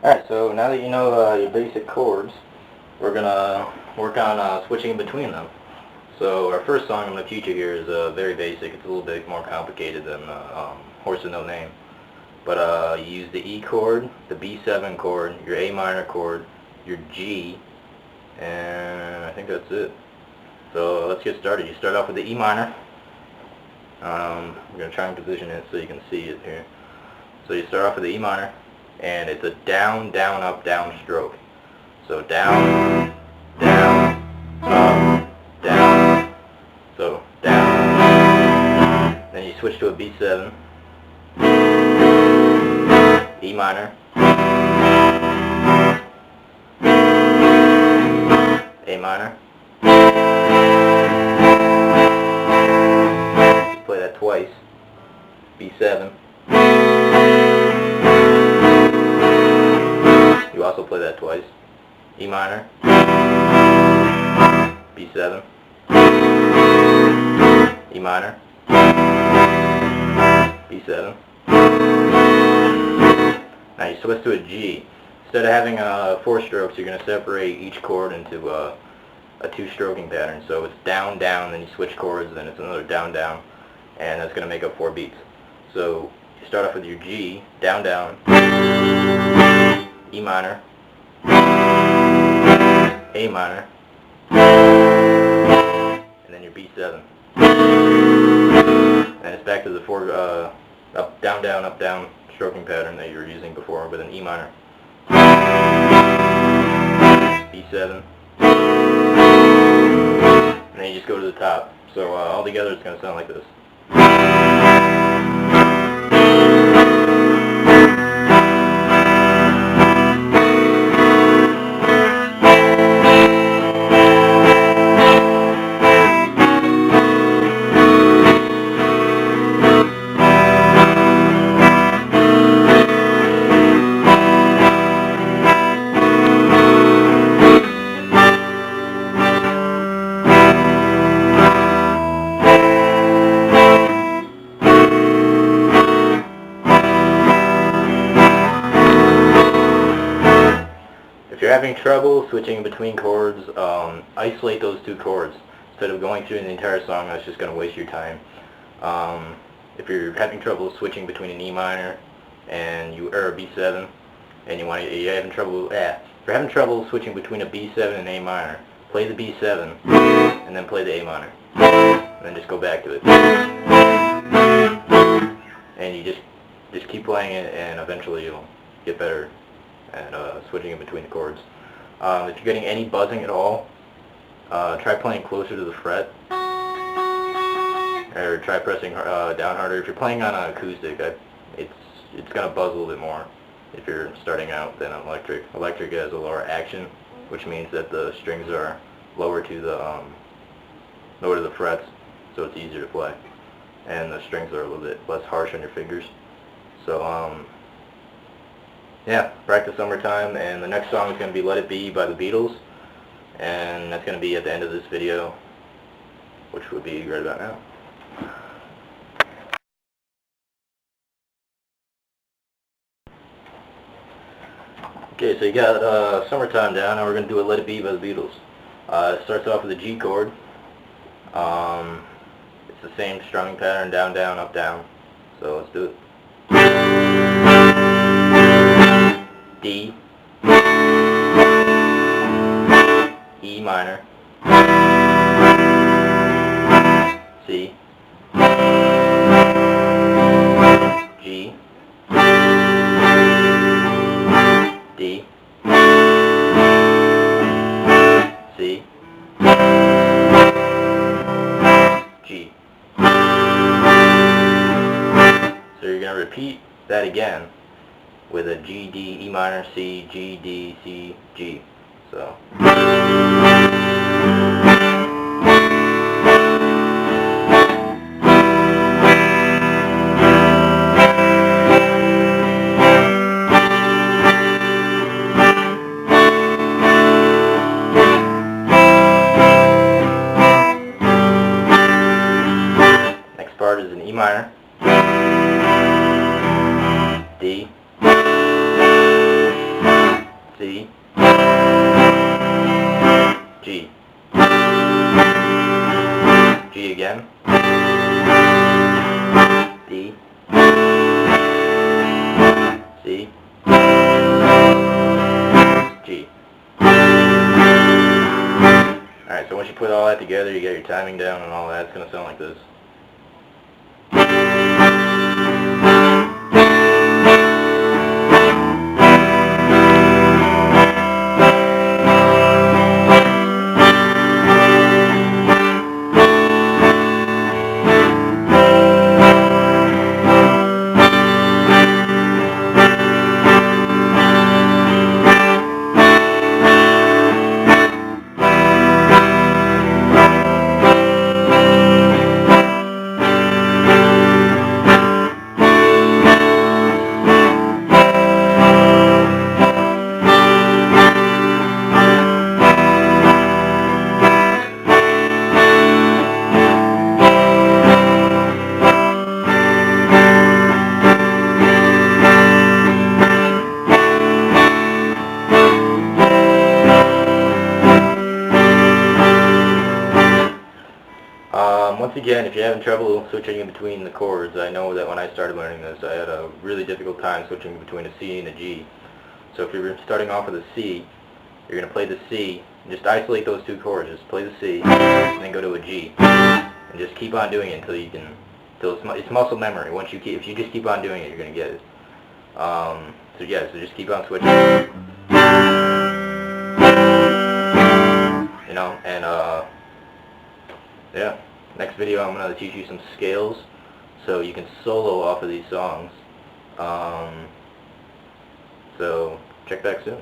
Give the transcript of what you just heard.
Alright, so now that you know your basic chords, we're going to work on switching between them. So our first song I'm going to teach you here is very basic. It's a little bit more complicated than Horse with No Name. But you use the E chord, the B7 chord, your A minor chord, your G, and I think that's it. So let's get started. You start off with the E minor. I'm going to try and position it so you can see it here. So you start off with the E minor, and it's a down, down, up, down stroke. So down, down, up, down. So down. Then you switch to a B7, E minor, A minor. Play that twice. B7. You also play that twice. E minor, B7, E minor, B7. Now you switch to a G. Instead of having 4 strokes, you're going to separate each chord into a 2-stroking pattern. So it's down, down, then you switch chords, then it's another down, down, and that's going to make up 4 beats. So you start off with your G, down, down, E minor, A minor, and then your B7. And it's back to the 4 up, down stroking pattern that you were using before with an E minor, B7, and then you just go to the top. So all together it's going to sound like this. If you're having trouble switching between chords, isolate those 2 chords. Instead of going through the entire song, that's just going to waste your time. If you're having trouble switching between an E minor and or a B7, and you're having trouble switching between a B7 and A minor, play the B7 and then play the A minor, and then just go back to it. And you just keep playing it, and eventually you'll get better at switching in between the chords. If you're getting any buzzing at all, try playing closer to the fret, or try pressing down harder. If you're playing on an acoustic, it's going to buzz a little bit more if you're starting out than on electric. Electric has a lower action, which means that the strings are lower to the frets, so it's easier to play, and the strings are a little bit less harsh on your fingers. So yeah, practice Summertime, and the next song is going to be Let It Be by the Beatles, and that's going to be at the end of this video, which would be right about now. Okay, so you got Summertime down. Now we're going to do a Let It Be by the Beatles. It starts off with a G chord. It's the same strumming pattern, down, down, up, down. So let's do it. D, E minor, C, G, D, C, G. So you're going to repeat that again with a G, D, E minor, C, G, D, C, G. So. Next part is an E minor, D, C, G, G again, D, C, G. Alright, so once you put all that together, you get your timing down and all that, it's going to sound like this. Once again, if you're having trouble switching in between the chords, I know that when I started learning this, I had a really difficult time switching between a C and a G. So if you're starting off with a C, you're going to play the C, and just isolate those two chords. Just play the C, and then go to a G, and just keep on doing it until you can, it's muscle memory. If you just keep on doing it, you're going to get it. So yeah, so just keep on switching. You know, and yeah. Next video I'm going to teach you some scales so you can solo off of these songs. So check back soon.